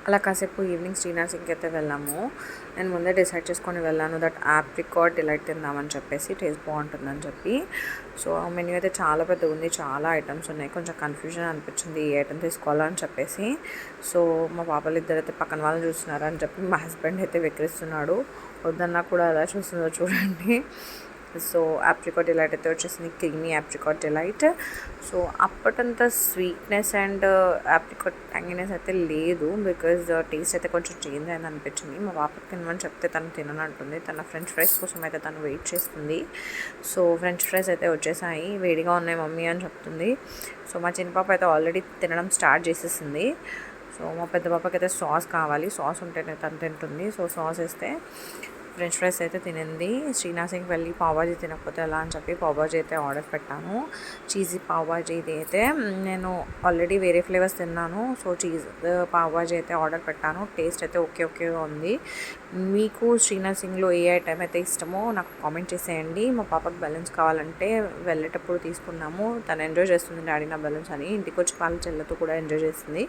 అలా కాసేపు ఈవినింగ్ శ్రీనగర్ సింగ్కి అయితే వెళ్ళాము. నేను ముందే డిసైడ్ చేసుకొని వెళ్ళాను దట్ ఆప్రికాట్ డిలైట్ తిందామని చెప్పేసి, టేస్ట్ బాగుంటుందని చెప్పి. సో మెన్యూ అయితే చాలా పెద్దగా ఉంది, చాలా ఐటమ్స్ ఉన్నాయి. కొంచెం కన్ఫ్యూజన్ అనిపించింది ఏ ఐటమ్ తీసుకోవాలో అని చెప్పేసి. సో మా పాపలు ఇద్దరు అయితే పక్కన వాళ్ళని చూస్తున్నారు అని చెప్పి మా హస్బెండ్ అయితే వెక్కిరిస్తున్నాడు. వద్దన్నా కూడా ఎలా చూస్తుందో చూడండి. సో ఆప్రికాట్ డిలైట్ అయితే వచ్చేసింది, క్రీమీ ఆప్రికాట్ డిలైట్. సో అప్పటంత స్వీట్నెస్ అండ్ ఆప్రికాట్ ట్యాంగినెస్ అయితే లేదు, బికాజ్ టేస్ట్ అయితే కొంచెం చేంజ్ అయింది అనిపించింది. మా పాపకి తినమని చెప్తే తను తిననంటుంది. తన ఫ్రెంచ్ ఫ్రైస్ కోసం అయితే తను వెయిట్ చేస్తుంది. సో ఫ్రెంచ్ ఫ్రైస్ అయితే వచ్చేసాయి, వేడిగా ఉన్నాయి మమ్మీ అని చెప్తుంది. సో మా చిన్న పాప అయితే ఆల్రెడీ తినడం స్టార్ట్ చేసేసింది. సో మా పెద్ద పాపకి అయితే సాస్ కావాలి, సాస్ ఉంటేనే తను తింటుంది. సో సాస్ వేస్తే ఫ్రెంచ్ ఫ్రైస్ అయితే తినింది. శ్రీనగర్ సింగ్కి వెళ్ళి పావుబాజీ తినకపోతే ఎలా అని చెప్పి పావుబాజీ అయితే ఆర్డర్ పెట్టాను. చీజీ పావుబాజీ ఇది అయితే నేను ఆల్రెడీ వేరే ఫ్లేవర్స్ తిన్నాను. సో చీజ్ పావుబాజీ అయితే ఆర్డర్ పెట్టాను. టేస్ట్ అయితే ఓకేగా ఉంది. మీకు శ్రీనగర్ సింగ్లో ఏ ఐటమ్ అయితే ఇష్టమో నాకు కామెంట్ చేసేయండి. మా పాపకు బెలూన్స్ కావాలంటే వెళ్ళేటప్పుడు తీసుకున్నాము. తను ఎంజాయ్ చేస్తుంది డాడీ నా బెలూన్స్ అని. ఇంటికి వచ్చి వాళ్ళ చెల్లెతో కూడా ఎంజాయ్ చేస్తుంది.